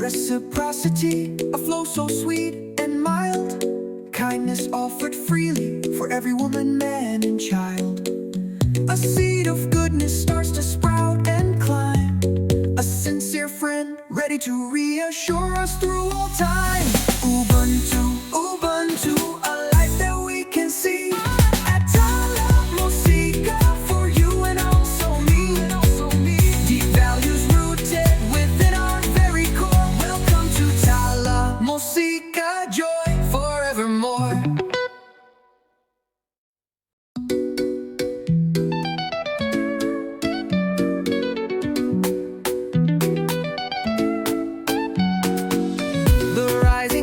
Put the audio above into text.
Reciprocity, a flow so sweet and mild. Kindness offered freely for every woman, man, and child. A seed of goodness starts to sprout and climb. A sincere friend ready to reassure us through all time. Ubuntu.